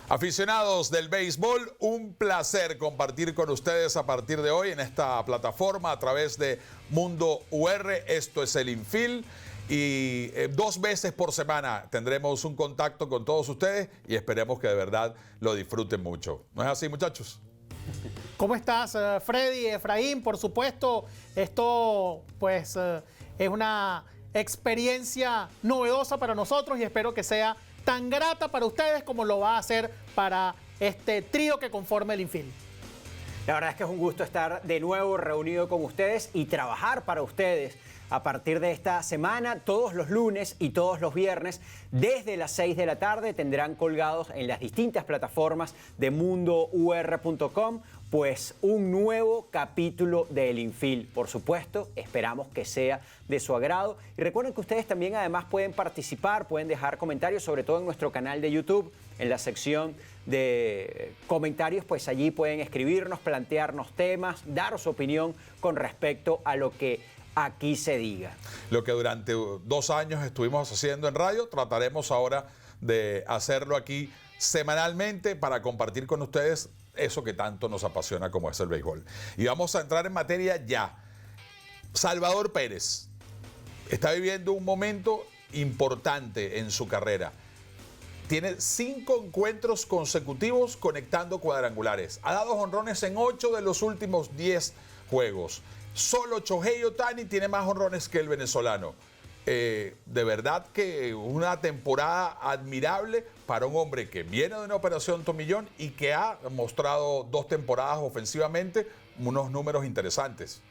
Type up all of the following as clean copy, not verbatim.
Aficionados del béisbol, un placer compartir con ustedes a partir de hoy en esta plataforma a través de Mundo UR. Esto es el Infield y 2 veces por semana tendremos un contacto con todos ustedes y esperemos que de verdad lo disfruten mucho. ¿No es así, muchachos? ¿Cómo estás, Freddy, Efraín? Por supuesto, esto pues es una experiencia novedosa para nosotros y espero que sea tan grata para ustedes como lo va a hacer para este trío que conforma el Infield. La verdad es que es un gusto estar de nuevo reunido con ustedes y trabajar para ustedes a partir de esta semana. Todos los lunes y todos los viernes desde las 6 de la tarde tendrán colgados en las distintas plataformas de mundour.com pues un nuevo capítulo del Infield. Por supuesto, esperamos que sea de su agrado. Y recuerden que ustedes también además pueden participar, pueden dejar comentarios, sobre todo en nuestro canal de YouTube, en la sección de comentarios, pues allí pueden escribirnos, plantearnos temas, dar su opinión con respecto a lo que aquí se diga. Lo que durante 2 años estuvimos haciendo en radio, trataremos ahora de hacerlo aquí semanalmente para compartir con ustedes eso que tanto nos apasiona como es el béisbol. Y vamos a entrar en materia ya. Salvador Pérez está viviendo un momento importante en su carrera. Tiene 5 encuentros consecutivos conectando cuadrangulares. Ha dado jonrones en 8 de los últimos 10 juegos. Solo Shohei Ohtani tiene más jonrones que el venezolano. De verdad que una temporada admirable para un hombre que viene de una operación tomillón y que ha mostrado 2 temporadas ofensivamente unos números interesantes.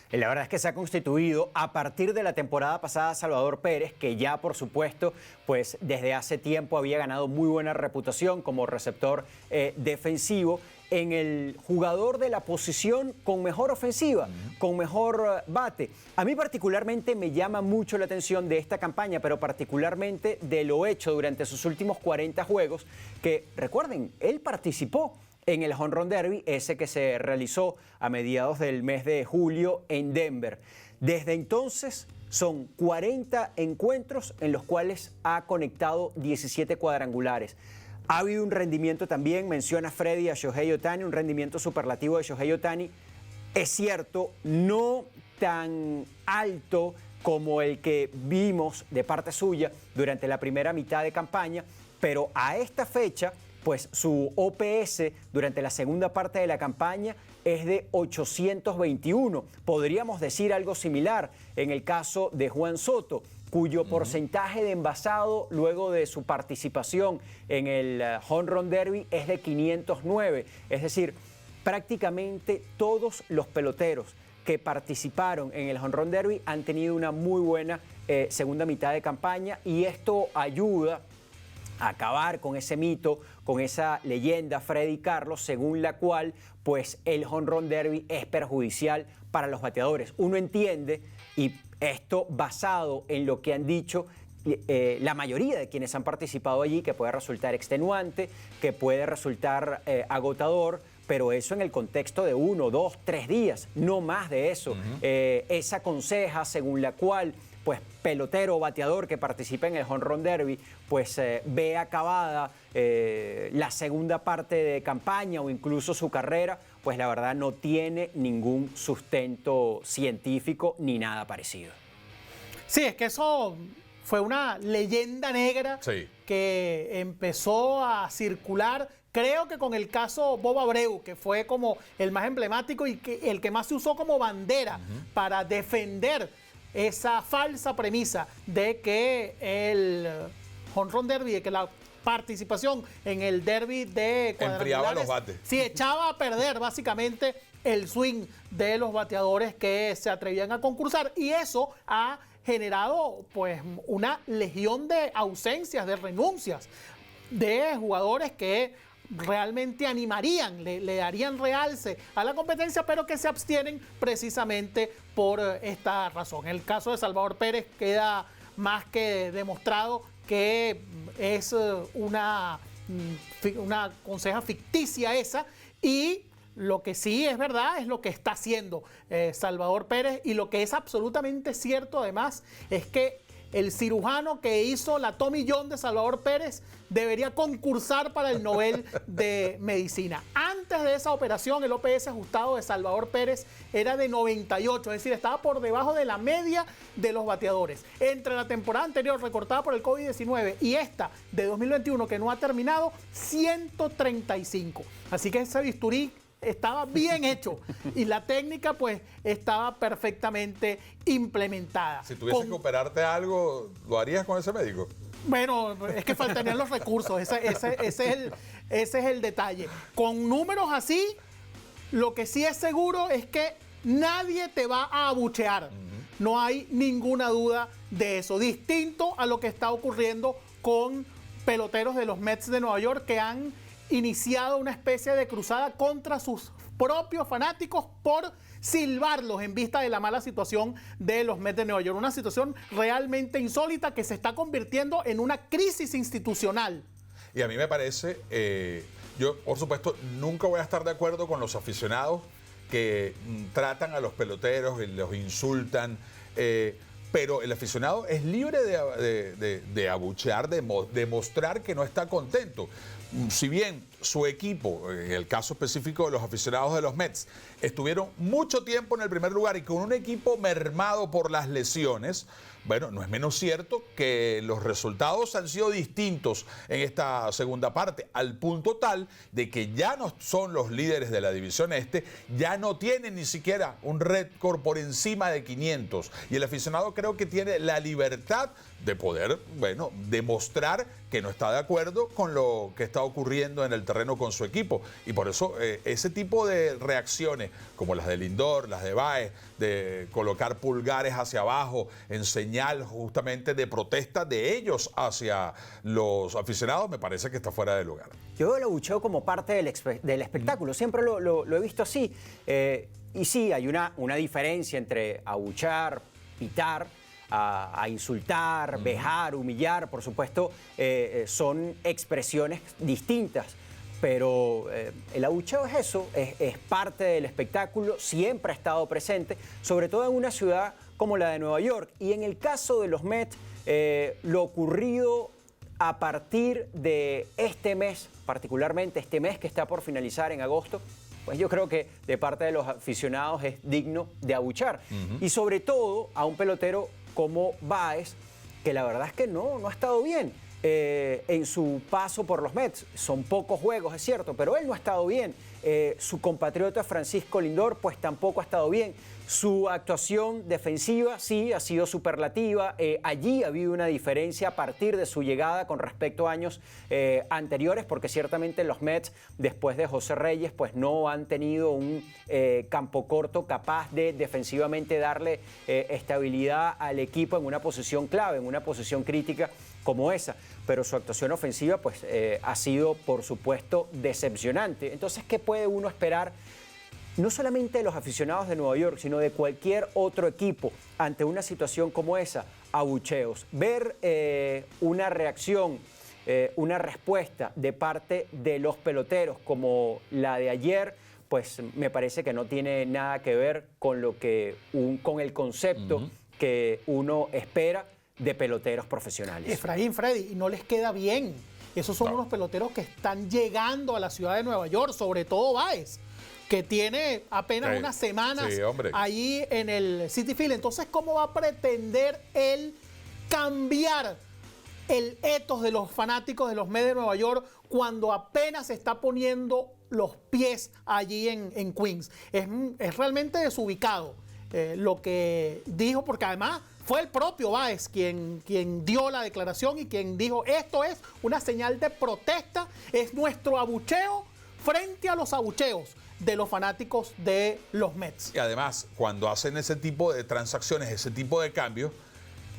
La verdad es que se ha constituido a partir de la temporada pasada Salvador Pérez, que ya por supuesto pues desde hace tiempo había ganado muy buena reputación como receptor defensivo, en el jugador de la posición con mejor ofensiva, con mejor bate. A mí particularmente me llama mucho la atención de esta campaña, pero particularmente de lo hecho durante sus últimos 40 juegos, que recuerden, él participó en el Home Run Derby, ese que se realizó a mediados del mes de julio en Denver. Desde entonces son 40 encuentros en los cuales ha conectado 17 cuadrangulares. Ha habido un rendimiento también, menciona Freddy a Shohei Ohtani, un rendimiento superlativo de Shohei Ohtani. Es cierto, no tan alto como el que vimos de parte suya durante la primera mitad de campaña, pero a esta fecha, pues su OPS durante la segunda parte de la campaña es de 821. Podríamos decir algo similar en el caso de Juan Soto, cuyo porcentaje de envasado luego de su participación en el Home Run Derby es de 509. Es decir, prácticamente todos los peloteros que participaron en el Home Run Derby han tenido una muy buena segunda mitad de campaña y esto ayuda a acabar con ese mito, con esa leyenda Freddy Carlos, según la cual pues el Home Run Derby es perjudicial para los bateadores. Uno entiende, y esto basado en lo que han dicho la mayoría de quienes han participado allí, que puede resultar extenuante, que puede resultar agotador, pero eso en el contexto de 1, 2, 3 días, no más de eso. Esa conseja según la cual pues pelotero o bateador que participa en el Home Run Derby pues ve acabada la segunda parte de campaña o incluso su carrera, pues la verdad no tiene ningún sustento científico ni nada parecido. Sí, es que eso fue una leyenda negra que empezó a circular, creo que con el caso Bob Abreu, que fue como el más emblemático y el que más se usó como bandera para defender esa falsa premisa de que el Home Run Derby, de que la participación en el derby de enfriaba los bates. Sí, echaba a perder básicamente el swing de los bateadores que se atrevían a concursar, y eso ha generado pues una legión de ausencias, de renuncias de jugadores que realmente animarían, le darían realce a la competencia, pero que se abstienen precisamente por esta razón. En el caso de Salvador Pérez queda más que demostrado que es una conseja ficticia esa, y lo que sí es verdad es lo que está haciendo Salvador Pérez, y lo que es absolutamente cierto además es que el cirujano que hizo la Tommy John de Salvador Pérez debería concursar para el Nobel de Medicina. Antes de esa operación, el OPS ajustado de Salvador Pérez era de 98, es decir, estaba por debajo de la media de los bateadores. Entre la temporada anterior, recortada por el COVID-19, y esta de 2021, que no ha terminado, 135. Así que ese bisturí estaba bien hecho y la técnica pues estaba perfectamente implementada. Si tuvieses que operarte algo, ¿lo harías con ese médico? Bueno, es que faltarían los recursos, ese es el detalle. Con números así, lo que sí es seguro es que nadie te va a abuchear. No hay ninguna duda de eso. Distinto a lo que está ocurriendo con peloteros de los Mets de Nueva York que han iniciado una especie de cruzada contra sus propios fanáticos por silbarlos en vista de la mala situación de los Mets de Nueva York. Una situación realmente insólita que se está convirtiendo en una crisis institucional. Y a mí me parece, yo por supuesto nunca voy a estar de acuerdo con los aficionados que tratan a los peloteros y los insultan, pero el aficionado es libre de abuchear, de mostrar que no está contento. Si bien su equipo, en el caso específico de los aficionados de los Mets, estuvieron mucho tiempo en el primer lugar y con un equipo mermado por las lesiones, bueno, no es menos cierto que los resultados han sido distintos en esta segunda parte, al punto tal de que ya no son los líderes de la división este, ya no tienen ni siquiera un récord por encima de 500. Y el aficionado creo que tiene la libertad de poder, bueno, demostrar que no está de acuerdo con lo que está ocurriendo en el terreno con su equipo. Y por eso ese tipo de reacciones, como las de Lindor, las de Báez, de colocar pulgares hacia abajo en señal justamente de protesta de ellos hacia los aficionados, me parece que está fuera de lugar. Yo veo el abucheo como parte del espectáculo, siempre lo he visto así. Y sí, hay una diferencia entre abuchar, pitar, a insultar, vejar, humillar, por supuesto, son expresiones distintas. Pero el abucheo es eso, es parte del espectáculo, siempre ha estado presente, sobre todo en una ciudad como la de Nueva York. Y en el caso de los Mets, lo ocurrido a partir de este mes, particularmente este mes que está por finalizar en agosto, pues yo creo que de parte de los aficionados es digno de abuchar. Y sobre todo a un pelotero como Báez, que la verdad es que no ha estado bien en su paso por los Mets. Son pocos juegos, es cierto, pero él no ha estado bien. Su compatriota Francisco Lindor, pues tampoco ha estado bien. Su actuación defensiva, sí, ha sido superlativa. Allí ha habido una diferencia a partir de su llegada con respecto a años anteriores, porque ciertamente los Mets, después de José Reyes, pues no han tenido un campo corto capaz de defensivamente darle estabilidad al equipo en una posición clave, en una posición crítica como esa. Pero su actuación ofensiva, pues ha sido, por supuesto, decepcionante. Entonces, ¿qué puede uno esperar? No solamente de los aficionados de Nueva York, sino de cualquier otro equipo ante una situación como esa, abucheos. Ver una reacción, una respuesta de parte de los peloteros como la de ayer, pues me parece que no tiene nada que ver con con el concepto que uno espera de peloteros profesionales. Efraín, Freddy, y no les queda bien. Esos son unos peloteros que están llegando a la ciudad de Nueva York, sobre todo Báez, que tiene apenas unas semanas ahí en el Citi Field. Entonces, ¿cómo va a pretender él cambiar el ethos de los fanáticos de los Mets de Nueva York cuando apenas se está poniendo los pies allí en Queens? Es realmente desubicado lo que dijo, porque además fue el propio Báez quien dio la declaración y quien dijo: esto es una señal de protesta, es nuestro abucheo frente a los abucheos de los fanáticos de los Mets. Y además, cuando hacen ese tipo de transacciones, ese tipo de cambios,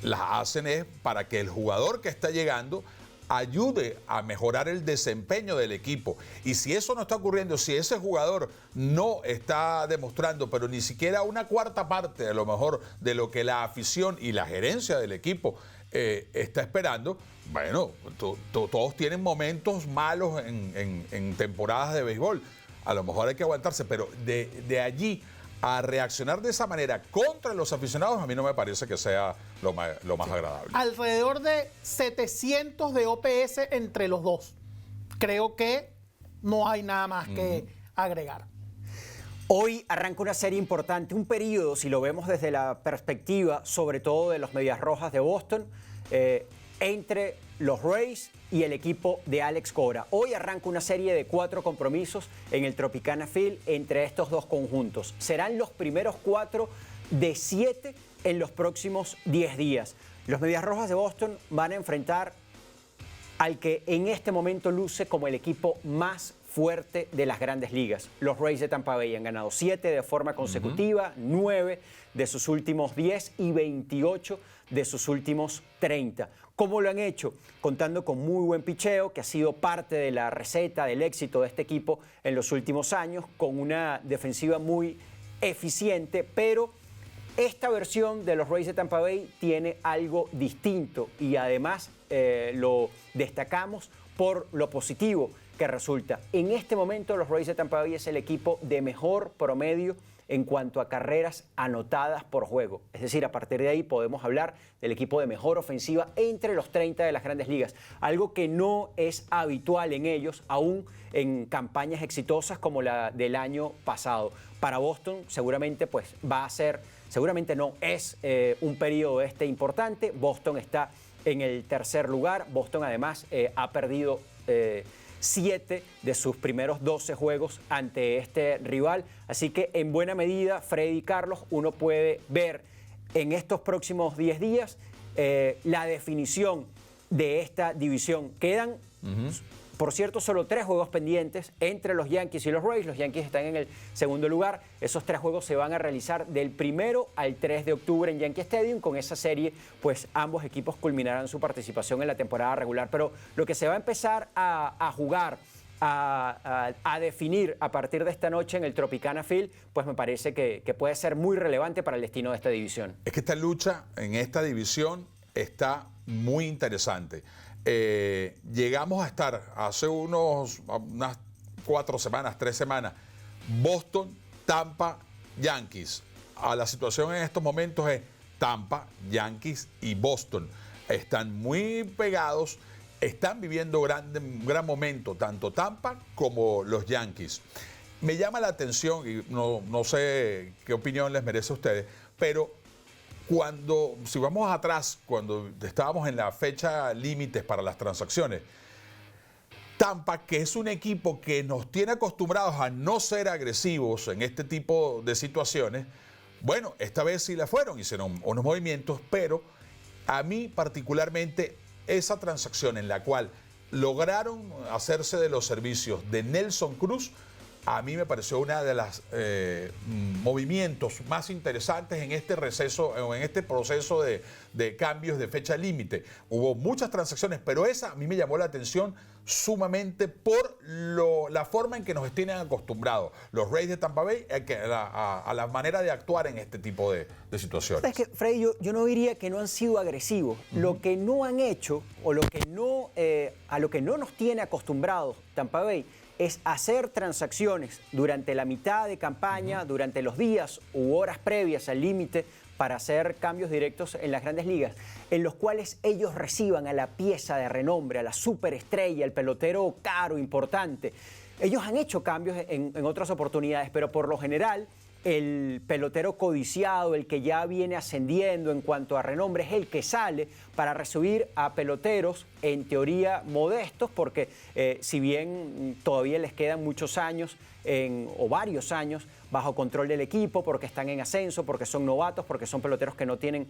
las hacen es para que el jugador que está llegando ayude a mejorar el desempeño del equipo. Y si eso no está ocurriendo, si ese jugador no está demostrando, pero ni siquiera una cuarta parte a lo mejor de lo que la afición y la gerencia del equipo está esperando, bueno, todos tienen momentos malos en temporadas de béisbol. A lo mejor hay que aguantarse, pero de allí a reaccionar de esa manera contra los aficionados, a mí no me parece que sea lo más agradable. Alrededor de 700 de OPS entre los dos. Creo que no hay nada más que agregar. Hoy arranca una serie importante, un periodo, si lo vemos desde la perspectiva, sobre todo de los Medias Rojas de Boston, entre los Rays y el equipo de Alex Cora. Hoy arranca una serie de 4 compromisos en el Tropicana Field entre estos dos conjuntos. Serán los primeros 4 de 7 en los próximos 10 días. Los Medias Rojas de Boston van a enfrentar al que en este momento luce como el equipo más fuerte de las Grandes Ligas. Los Rays de Tampa Bay han ganado 7 de forma consecutiva, 9 de sus últimos 10 y 28 de sus últimos 30. ¿Cómo lo han hecho? Contando con muy buen picheo, que ha sido parte de la receta del éxito de este equipo en los últimos años, con una defensiva muy eficiente, pero esta versión de los Rays de Tampa Bay tiene algo distinto y además lo destacamos por lo positivo que resulta. En este momento los Rays de Tampa Bay es el equipo de mejor promedio en cuanto a carreras anotadas por juego. Es decir, a partir de ahí podemos hablar del equipo de mejor ofensiva entre los 30 de las Grandes Ligas. Algo que no es habitual en ellos, aún en campañas exitosas como la del año pasado. Para Boston seguramente pues va a ser, seguramente no, es un periodo importante. Boston está en el tercer lugar. Boston además ha perdido 7 de sus primeros 12 juegos ante este rival. Así que en buena medida, Freddy y Carlos, uno puede ver en estos próximos 10 días la definición de esta división. Quedan, por cierto, solo 3 juegos pendientes entre los Yankees y los Rays. Los Yankees están en el segundo lugar. Esos 3 juegos se van a realizar del 1 al 3 de octubre en Yankee Stadium. Con esa serie, pues ambos equipos culminarán su participación en la temporada regular. Pero lo que se va a empezar a jugar, a definir a partir de esta noche en el Tropicana Field, pues me parece que puede ser muy relevante para el destino de esta división. Es que esta lucha en esta división está muy interesante. Llegamos a estar hace unas 4 semanas, 3 semanas, Boston, Tampa, Yankees. La situación en estos momentos es Tampa, Yankees y Boston. Están muy pegados, están viviendo un gran momento, tanto Tampa como los Yankees. Me llama la atención, y no sé qué opinión les merece a ustedes, pero si vamos atrás, cuando estábamos en la fecha límites para las transacciones, Tampa, que es un equipo que nos tiene acostumbrados a no ser agresivos en este tipo de situaciones, bueno, esta vez sí la fueron, hicieron unos movimientos, pero a mí particularmente esa transacción en la cual lograron hacerse de los servicios de Nelson Cruz, a mí me pareció una de las movimientos más interesantes en este receso, o en este proceso de cambios de fecha límite. Hubo muchas transacciones, pero esa a mí me llamó la atención sumamente por la forma en que nos tienen acostumbrados los Rays de Tampa Bay a la manera de actuar en este tipo de situaciones. Es que, Freddy, yo no diría que no han sido agresivos. Lo que no han hecho, o a lo que no nos tiene acostumbrados Tampa Bay, es hacer transacciones durante la mitad de campaña, durante los días u horas previas al límite, para hacer cambios directos en las Grandes Ligas, en los cuales ellos reciban a la pieza de renombre, a la superestrella, el pelotero caro, importante. Ellos han hecho cambios en otras oportunidades, pero por lo general el pelotero codiciado, el que ya viene ascendiendo en cuanto a renombre, es el que sale para recibir a peloteros en teoría modestos, porque si bien todavía les quedan muchos años o varios años bajo control del equipo, porque están en ascenso, porque son novatos, porque son peloteros que no tienen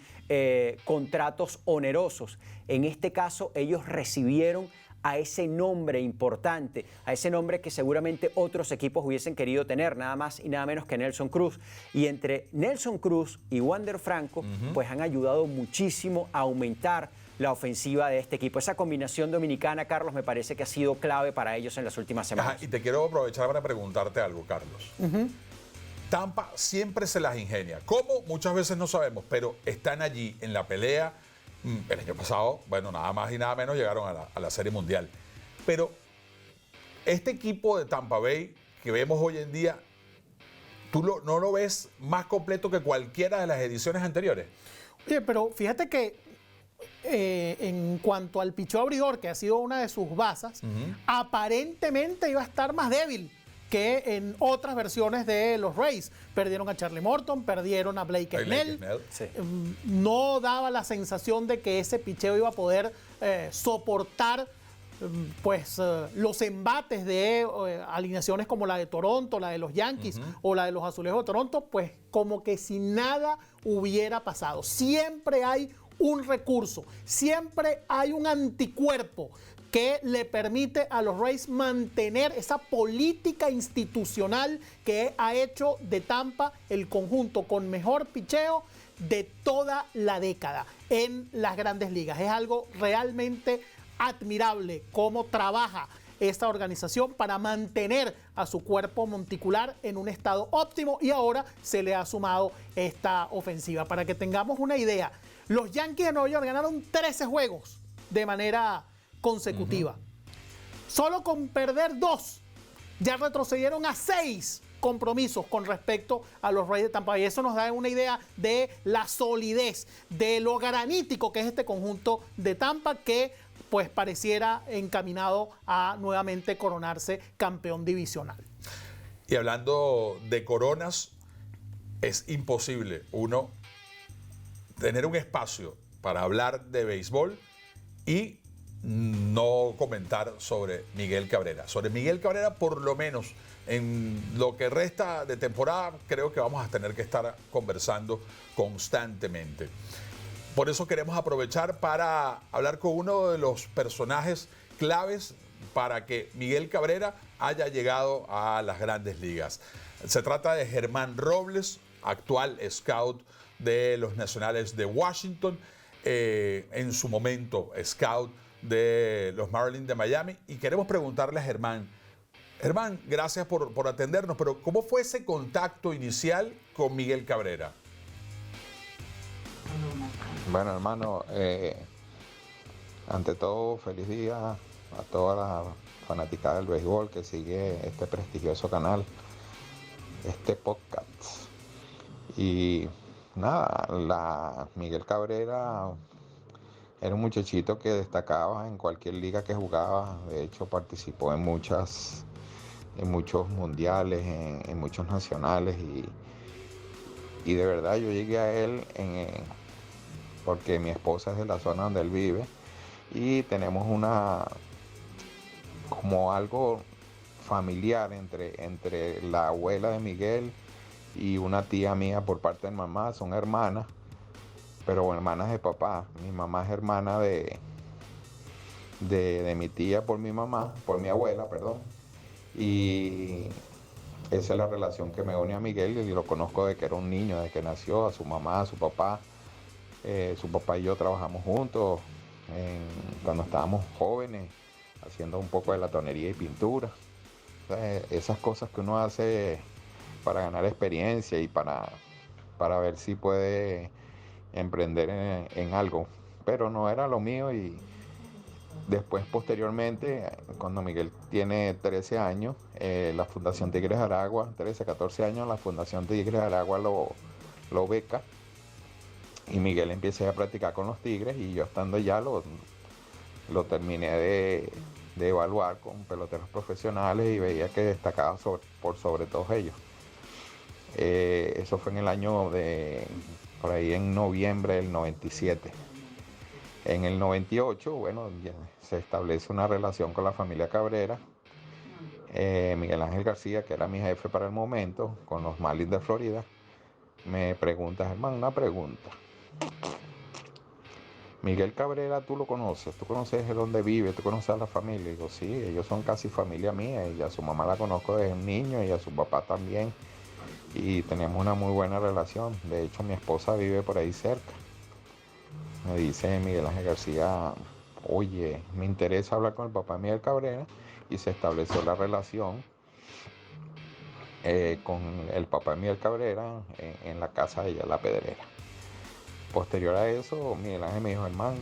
contratos onerosos. En este caso, ellos recibieron a ese nombre importante, a ese nombre que seguramente otros equipos hubiesen querido tener, nada más y nada menos que Nelson Cruz. Y entre Nelson Cruz y Wander Franco, pues han ayudado muchísimo a aumentar la ofensiva de este equipo. Esa combinación dominicana, Carlos, me parece que ha sido clave para ellos en las últimas semanas. Ajá, y te quiero aprovechar para preguntarte algo, Carlos. Tampa siempre se las ingenia. ¿Cómo? Muchas veces no sabemos, pero están allí en la pelea. El año pasado, bueno, nada más y nada menos llegaron a la Serie Mundial. Pero este equipo de Tampa Bay que vemos hoy en día no lo ves más completo que cualquiera de las ediciones anteriores? Oye, pero fíjate que en cuanto al picheo abridor, que ha sido una de sus bazas, aparentemente iba a estar más débil que en otras versiones de los Rays. Perdieron a Charlie Morton, perdieron a Blake Snell. Sí. No daba la sensación de que ese picheo iba a poder soportar los embates de alineaciones como la de Toronto, la de los Yankees o la de los Azulejos de Toronto, pues como que si nada hubiera pasado. Siempre hay un recurso, siempre hay un anticuerpo que le permite a los Rays mantener esa política institucional que ha hecho de Tampa el conjunto con mejor picheo de toda la década en las Grandes Ligas. Es algo realmente admirable cómo trabaja esta organización para mantener a su cuerpo monticular en un estado óptimo, y ahora se le ha sumado esta ofensiva. Para que tengamos una idea, los Yankees de Nueva York ganaron 13 juegos de manera consecutiva. Solo con perder 2 ya retrocedieron a 6 compromisos con respecto a los Rays de Tampa Bay. Eso nos da una idea de la solidez, de lo granítico que es este conjunto de Tampa, que pues pareciera encaminado a nuevamente coronarse campeón divisional. Y hablando de coronas, es imposible uno tener un espacio para hablar de béisbol y no comentar sobre Miguel Cabrera. Sobre Miguel Cabrera, por lo menos en lo que resta de temporada, creo que vamos a tener que estar conversando constantemente. Por eso queremos aprovechar para hablar con uno de los personajes claves para que Miguel Cabrera haya llegado a las Grandes Ligas. Se trata de Germán Robles, actual scout de los Nacionales de Washington, en su momento scout de los Marlins de Miami. Y queremos preguntarle a Germán, gracias por atendernos, pero ¿cómo fue ese contacto inicial con Miguel Cabrera? Bueno, hermano, ante todo, feliz día a toda la fanaticada del béisbol que sigue este prestigioso canal, este podcast. Y nada, Miguel Cabrera era un muchachito que destacaba en cualquier liga que jugaba. De hecho, participó en muchos mundiales, en muchos nacionales, y de verdad yo llegué a él porque mi esposa es de la zona donde él vive y tenemos como algo familiar entre la abuela de Miguel y una tía mía por parte de mamá. Son hermanas, pero hermanas de papá. Mi mamá es hermana de mi tía por mi abuela, perdón. Y esa es la relación que me une a Miguel, y lo conozco desde que era un niño, desde que nació, a su mamá, a su papá. Su papá y yo trabajamos juntos cuando estábamos jóvenes, haciendo un poco de latonería y pintura. Esas cosas que uno hace para ganar experiencia y para ver si puede emprender en algo. Pero no era lo mío, y después, posteriormente, cuando Miguel tiene 13 años, la Fundación Tigres de Aragua, 13, 14 años, la Fundación Tigres de Aragua lo beca. Y Miguel empieza a practicar con los Tigres, y yo estando ya lo terminé de evaluar con peloteros profesionales y veía que destacaba por sobre todos ellos. Eso fue en el año por ahí en noviembre del 97. En el 98, bueno, se establece una relación con la familia Cabrera. Miguel Ángel García, que era mi jefe para el momento, con los Marlins de Florida, me pregunta: Germán, una pregunta. Miguel Cabrera, ¿tú lo conoces? ¿Tú conoces dónde vive? ¿Tú conoces a la familia? Y digo, sí, ellos son casi familia mía, y a su mamá la conozco desde un niño, y a su papá también, y tenemos una muy buena relación. De hecho, mi esposa vive por ahí cerca. Me dice Miguel Ángel García: oye, me interesa hablar con el papá de Miguel Cabrera, y se estableció la relación con el papá de Miguel Cabrera en la casa de ella, La Pedrera. Posterior a eso, Miguel Ángel me dijo: hermano,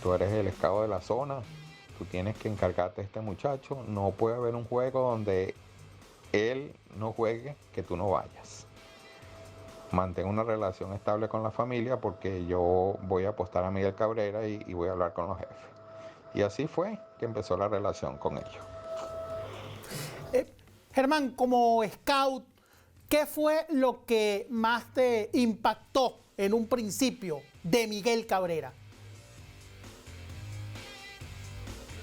tú eres el scout de la zona, tú tienes que encargarte de este muchacho. No puede haber un juego donde él no juegue, que tú no vayas. Mantén una relación estable con la familia porque yo voy a apostar a Miguel Cabrera y voy a hablar con los jefes. Y así fue que empezó la relación con ellos. Germán, como scout, ¿qué fue lo que más te impactó en un principio de Miguel Cabrera?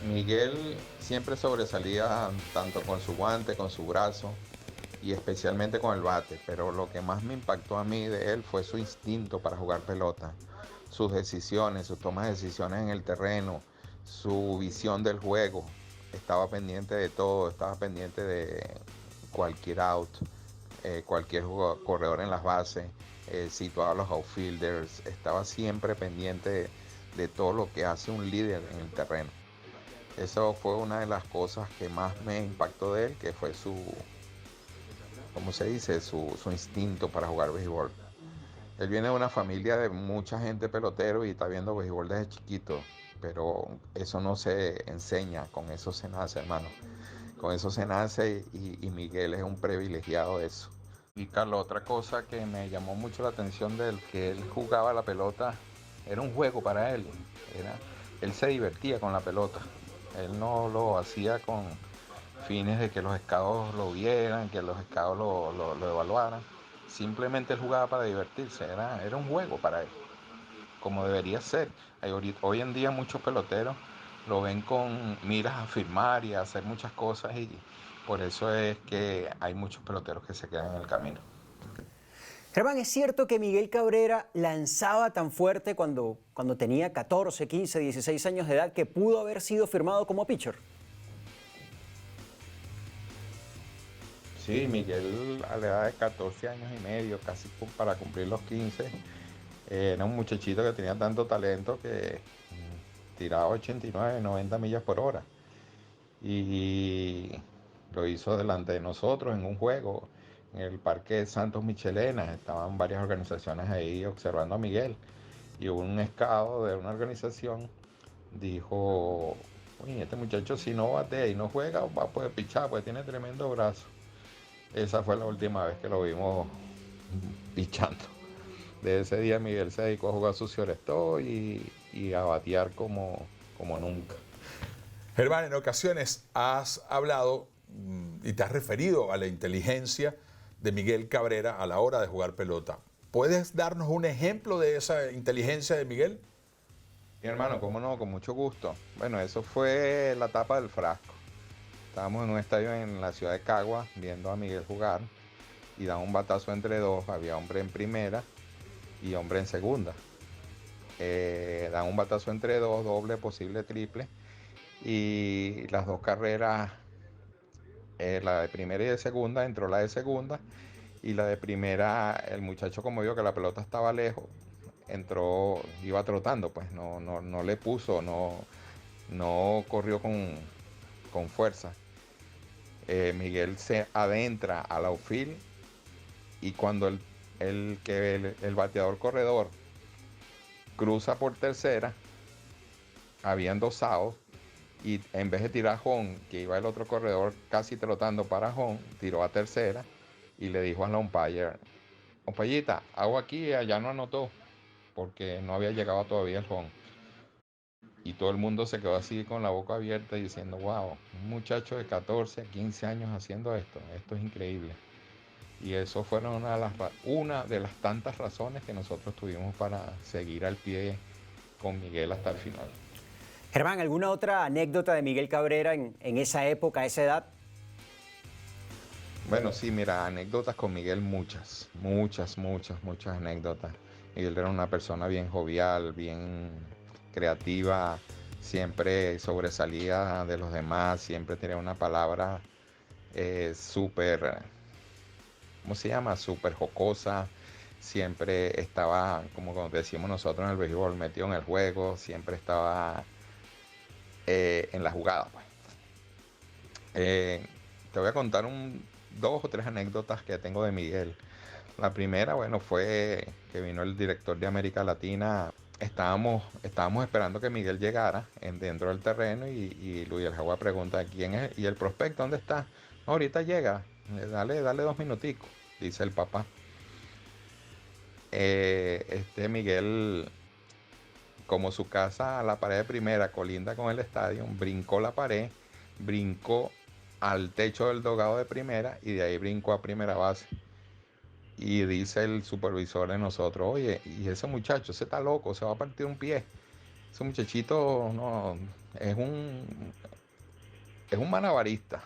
Miguel siempre sobresalía tanto con su guante, con su brazo y especialmente con el bate, pero lo que más me impactó a mí de él fue su instinto para jugar pelota, sus decisiones, sus tomas de decisiones en el terreno, su visión del juego. Estaba pendiente de todo, estaba pendiente de cualquier out, cualquier corredor en las bases, situaba a los outfielders, estaba siempre pendiente de todo lo que hace un líder en el terreno. Eso fue una de las cosas que más me impactó de él, que fue su, ¿cómo se dice? Su instinto para jugar béisbol. Él viene de una familia de mucha gente pelotero y está viendo béisbol desde chiquito, pero eso no se enseña, con eso se nace, hermano. Con eso se nace y Miguel es un privilegiado de eso. Y Carlos, otra cosa que me llamó mucho la atención de él, que él jugaba la pelota, era un juego para él. Él se divertía con la pelota. Él no lo hacía con fines de que los scouts lo vieran, que los scouts lo evaluaran. Simplemente él jugaba para divertirse, era un juego para él, como debería ser. Hoy en día muchos peloteros lo ven con miras a firmar y a hacer muchas cosas y por eso es que hay muchos peloteros que se quedan en el camino. Germán, ¿es cierto que Miguel Cabrera lanzaba tan fuerte cuando tenía 14, 15, 16 años de edad que pudo haber sido firmado como pitcher? Sí, Miguel a la edad de 14 años y medio, casi para cumplir los 15, era un muchachito que tenía tanto talento que tiraba 89, 90 millas por hora. Y lo hizo delante de nosotros en un juego en el Parque Santos Michelena. Estaban varias organizaciones ahí observando a Miguel. Y un scout de una organización dijo, oye, este muchacho si no batea y no juega, va a poder pichar, porque tiene tremendo brazo. Esa fue la última vez que lo vimos pichando. De ese día Miguel se dedicó a jugar su Ciorestó y a batear como nunca. Germán, en ocasiones has hablado y te has referido a la inteligencia de Miguel Cabrera a la hora de jugar pelota. ¿Puedes darnos un ejemplo de esa inteligencia de Miguel? Mi hermano, cómo no, con mucho gusto. Bueno, eso fue la tapa del frasco. Estábamos en un estadio en la ciudad de Caguas viendo a Miguel jugar y da un batazo entre dos. Había hombre en primera y hombre en segunda. Da un batazo entre dos, doble, posible triple. Y las dos carreras, la de primera y de segunda, entró la de segunda. Y la de primera, el muchacho como vio que la pelota estaba lejos, entró, iba trotando, pues no le puso, no corrió con fuerza. Miguel se adentra al outfield y cuando el bateador corredor cruza por tercera, habían dos outs y en vez de tirar home, que iba el otro corredor casi trotando para home, tiró a tercera y le dijo al umpire, umpirita, hago aquí, allá no anotó, porque no había llegado todavía el home. Y todo el mundo se quedó así con la boca abierta diciendo, wow, un muchacho de 14, 15 años haciendo esto es increíble. Y eso fueron una de las tantas razones que nosotros tuvimos para seguir al pie con Miguel hasta el final. Germán, ¿alguna otra anécdota de Miguel Cabrera en esa época, a esa edad? Bueno, sí, mira, anécdotas con Miguel muchas anécdotas. Miguel era una persona bien jovial, bien creativa, siempre sobresalía de los demás, siempre tenía una palabra súper, ¿cómo se llama? Súper jocosa, siempre estaba, como decimos nosotros en el béisbol, metido en el juego, siempre estaba en la jugada, pues. Te voy a contar dos o tres anécdotas que tengo de Miguel. La primera, bueno, fue que vino el director de América Latina. Estábamos esperando que Miguel llegara dentro del terreno y Luis El Jaguar pregunta quién es y el prospecto, ¿dónde está? No, ahorita llega. dale 2 minuticos, dice el papá. Miguel, como su casa, la pared de primera colinda con el estadio, brincó la pared, brincó al techo del dogado de primera y de ahí brincó a primera base. Y dice el supervisor de nosotros, oye, y ese muchacho, ese está loco, se va a partir un pie. Ese muchachito no, es un malabarista.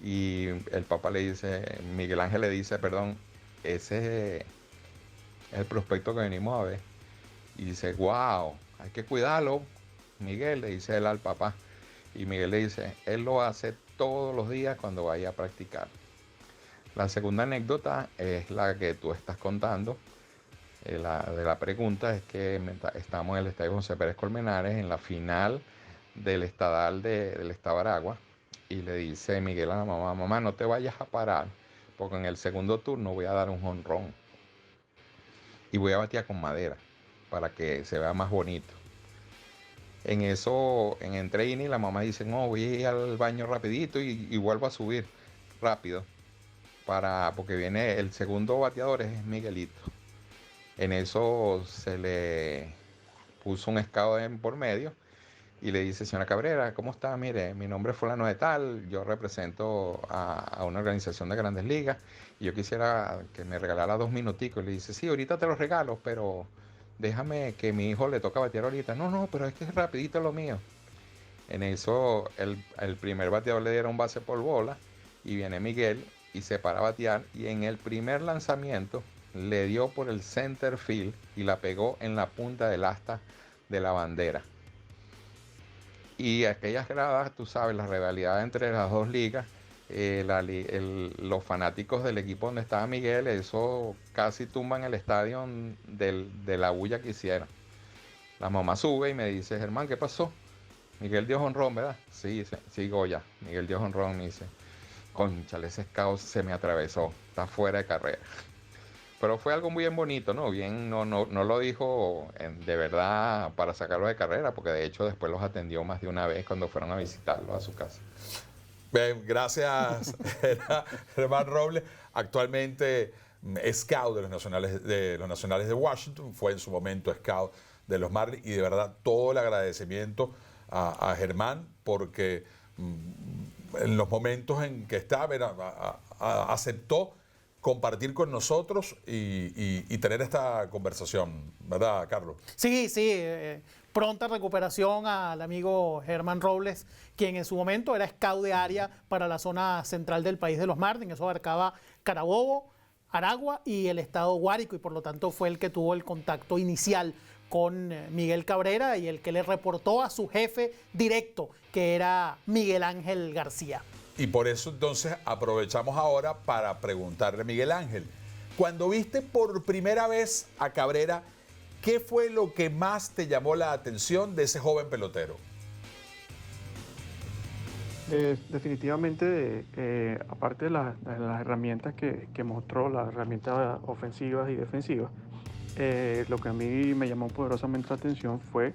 Y el papá le dice, Miguel Ángel le dice, perdón, ese es el prospecto que venimos a ver. Y dice, wow, hay que cuidarlo. Miguel, le dice él al papá. Y Miguel le dice, él lo hace todos los días cuando vaya a practicar. La segunda anécdota es la que tú estás contando. De la pregunta es que estamos en el estadio José Pérez Colmenares en la final del estadal del Estado Aragua. Y le dice Miguel a la mamá, mamá, no te vayas a parar, porque en el segundo turno voy a dar un jonrón. Y voy a batear con madera, para que se vea más bonito. En eso, en entreno, la mamá dice, no, voy a ir al baño rapidito y vuelvo a subir rápido, porque viene el segundo bateador, es Miguelito. En eso se le puso un scout por medio y le dice, señora Cabrera, ¿cómo está? Mire, mi nombre es fulano de tal, yo represento a una organización de Grandes Ligas y yo quisiera que me regalara 2 minuticos. Y le dice, sí, ahorita te los regalo, pero déjame que mi hijo le toca batear ahorita. No, pero es que es rapidito lo mío. En eso el primer bateador le dieron base por bola y viene Miguel y se para a batear y en el primer lanzamiento le dio por el center field y la pegó en la punta del asta de la bandera. Y aquellas gradas, tú sabes, la rivalidad entre las dos ligas, los fanáticos del equipo donde estaba Miguel, eso casi tumban el estadio de la bulla que hicieron. La mamá sube y me dice, Germán, ¿qué pasó? Miguel dio jonrón, ¿verdad? Sí, Goya. Miguel dio jonrón, me dice, cónchale, ese scout se me atravesó, está fuera de carrera. Pero fue algo muy bien bonito, ¿no? Bien, no lo dijo de verdad para sacarlo de carrera, porque de hecho después los atendió más de una vez cuando fueron a visitarlo a su casa. Bien, gracias, Germán Robles. Actualmente scout de los Nacionales de Washington, fue en su momento scout de los Marlins y de verdad todo el agradecimiento a Germán porque en los momentos en que estaba aceptó compartir con nosotros y tener esta conversación, ¿verdad, Carlos? Sí, pronta recuperación al amigo Germán Robles, quien en su momento era scout de área para la zona central del país de los Marlins. Eso abarcaba Carabobo, Aragua y el estado Guárico, y por lo tanto fue el que tuvo el contacto inicial con Miguel Cabrera y el que le reportó a su jefe directo, que era Miguel Ángel García. Y por eso entonces aprovechamos ahora para preguntarle a Miguel Ángel, cuando viste por primera vez a Cabrera, ¿qué fue lo que más te llamó la atención de ese joven pelotero? Definitivamente, aparte de las herramientas que mostró, las herramientas ofensivas y defensivas, lo que a mí me llamó poderosamente la atención fue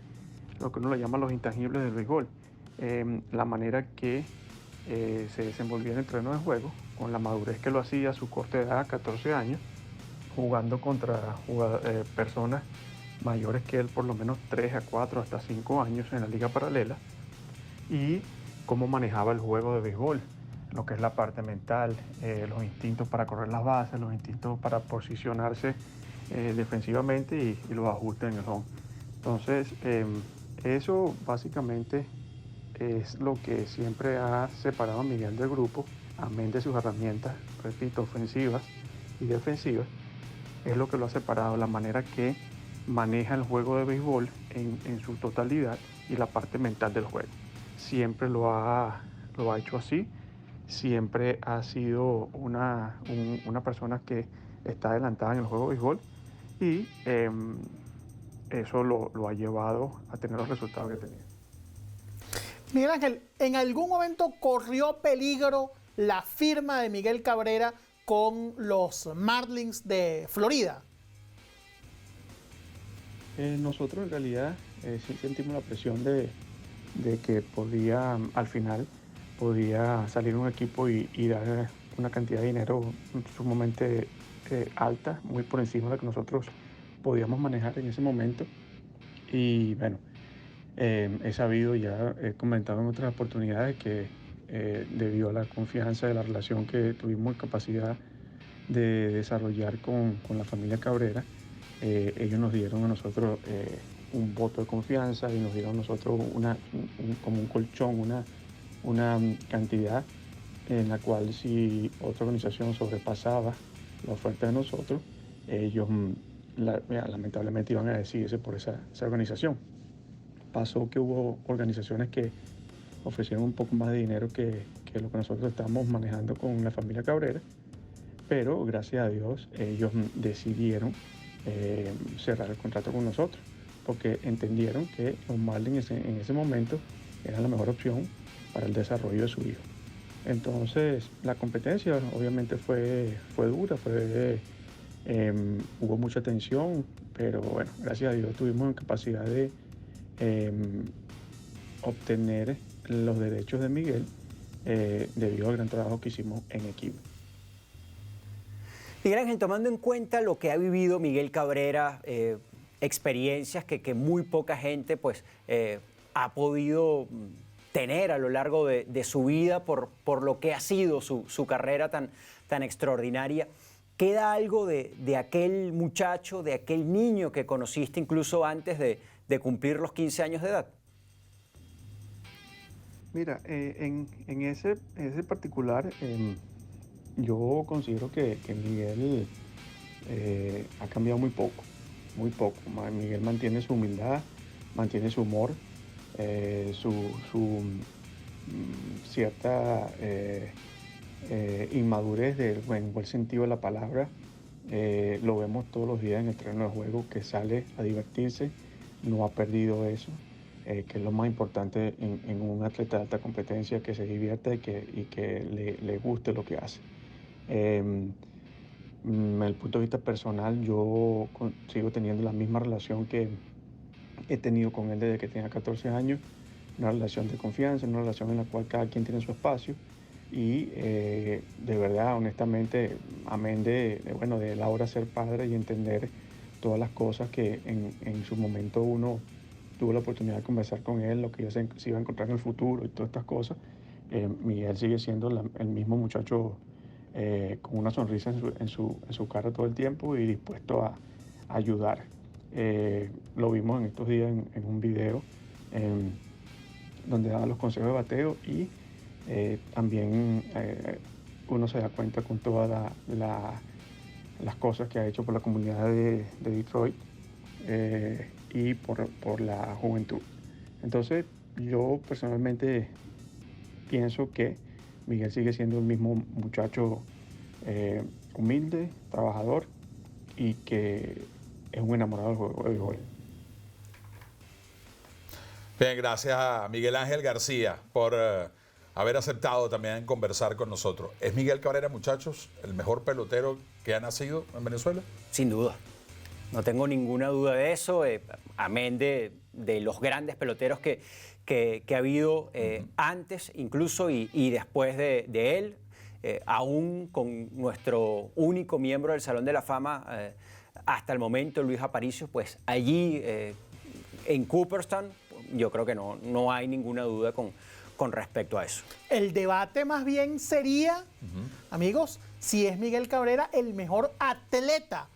lo que uno le llama los intangibles del béisbol. La manera que se desenvolvía en el terreno de juego, con la madurez que lo hacía a su corta edad, 14 años, jugando contra personas mayores que él, por lo menos 3 a 4 hasta 5 años en la liga paralela, y cómo manejaba el juego de béisbol, lo que es la parte mental, los instintos para correr las bases, los instintos para posicionarse defensivamente y los ajustes en el home. Entonces, eso básicamente es lo que siempre ha separado a Miguel del grupo, amén de sus herramientas, repito, ofensivas y defensivas. Es lo que lo ha separado, la manera que maneja el juego de béisbol en su totalidad y la parte mental del juego. Siempre lo ha hecho así, siempre ha sido una persona que está adelantada en el juego de béisbol y eso lo ha llevado a tener los resultados que tenía. Miguel Ángel, ¿en algún momento corrió peligro la firma de Miguel Cabrera con los Marlins de Florida? Nosotros en realidad sí sentimos la presión de que al final podía salir un equipo y dar una cantidad de dinero sumamente alta, muy por encima de lo que nosotros podíamos manejar en ese momento. Y bueno, he sabido, ya he comentado en otras oportunidades que debido a la confianza de la relación que tuvimos capacidad de desarrollar con la familia Cabrera, ellos nos dieron a nosotros un voto de confianza y nos dieron a nosotros como un colchón, una cantidad en la cual si otra organización sobrepasaba la oferta de nosotros, ellos lamentablemente iban a decidirse por esa organización. Pasó que hubo organizaciones que ofrecieron un poco más de dinero que lo que nosotros estamos manejando con la familia Cabrera, pero gracias a Dios ellos decidieron cerrar el contrato con nosotros, porque entendieron que los Marlins en ese momento era la mejor opción para el desarrollo de su hijo. Entonces la competencia obviamente fue dura, hubo mucha tensión, pero bueno, gracias a Dios tuvimos capacidad de obtener los derechos de Miguel debido al gran trabajo que hicimos en equipo. Miguel Ángel, tomando en cuenta lo que ha vivido Miguel Cabrera, experiencias que muy poca gente pues, ha podido tener a lo largo de su vida por lo que ha sido su carrera tan extraordinaria, ¿queda algo de aquel muchacho, de aquel niño que conociste incluso antes de cumplir los 15 años de edad? Mira, en ese particular, yo considero que Miguel ha cambiado muy poco. Miguel mantiene su humildad, mantiene su humor, su cierta inmadurez en buen sentido de la palabra. Lo vemos todos los días en el terreno de juego, que sale a divertirse, no ha perdido eso. Que es lo más importante en un atleta de alta competencia, que se divierta y que le guste lo que hace. Desde el punto de vista personal, yo sigo teniendo la misma relación que he tenido con él desde que tenía 14 años, una relación de confianza, una relación en la cual cada quien tiene su espacio y de verdad, honestamente, amén de la hora ser padre y entender todas las cosas que en su momento uno tuvo la oportunidad de conversar con él, lo que ya se iba a encontrar en el futuro y todas estas cosas. Miguel sigue siendo el mismo muchacho con una sonrisa en su cara todo el tiempo y dispuesto a ayudar. Lo vimos en estos días en un video donde daba los consejos de bateo y también uno se da cuenta con todas las cosas que ha hecho por la comunidad de Detroit. Y por la juventud. Entonces, yo personalmente pienso que Miguel sigue siendo el mismo muchacho humilde, trabajador y que es un enamorado del juego de béisbol. Bien, gracias a Miguel Ángel García por haber aceptado también conversar con nosotros. ¿Es Miguel Cabrera, muchachos, el mejor pelotero que ha nacido en Venezuela? Sin duda. No tengo ninguna duda de eso, amén de los grandes peloteros que ha habido antes incluso y después de él, aún con nuestro único miembro del Salón de la Fama hasta el momento, Luis Aparicio, pues allí en Cooperstown yo creo que no hay ninguna duda con respecto a eso. El debate más bien sería, amigos, si es Miguel Cabrera el mejor atleta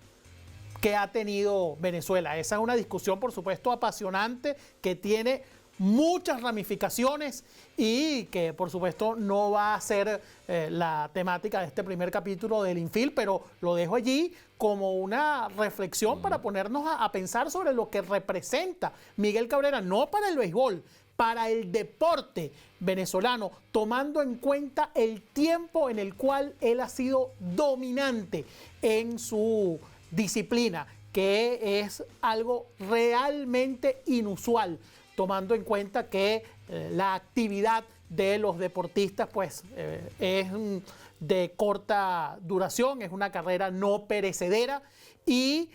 que ha tenido Venezuela. Esa es una discusión, por supuesto, apasionante, que tiene muchas ramificaciones y que, por supuesto, no va a ser la temática de este primer capítulo del Infield, pero lo dejo allí como una reflexión para ponernos a pensar sobre lo que representa Miguel Cabrera, no para el béisbol, para el deporte venezolano, tomando en cuenta el tiempo en el cual él ha sido dominante en su disciplina, que es algo realmente inusual, tomando en cuenta que la actividad de los deportistas pues es de corta duración, es una carrera no perecedera y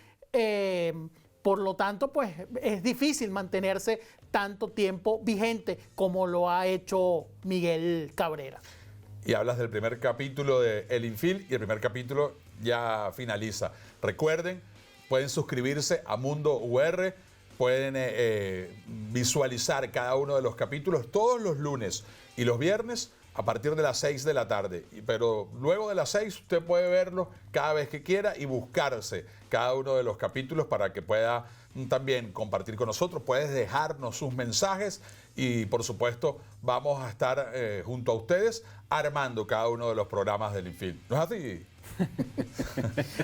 por lo tanto pues es difícil mantenerse tanto tiempo vigente como lo ha hecho Miguel Cabrera. y hablas del primer capítulo de El Infield y el primer capítulo ya finaliza. Recuerden, pueden suscribirse a Mundo UR, pueden visualizar cada uno de los capítulos todos los lunes y los viernes a partir de las 6 de la tarde. Pero luego de las 6 usted puede verlo cada vez que quiera y buscarse cada uno de los capítulos para que pueda también compartir con nosotros. Puedes dejarnos sus mensajes y por supuesto vamos a estar junto a ustedes armando cada uno de los programas del Infield. ¿No es así?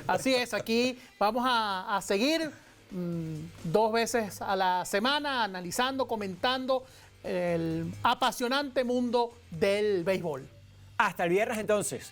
Así es, aquí vamos a seguir 2 veces a la semana analizando, comentando el apasionante mundo del béisbol. Hasta el viernes entonces.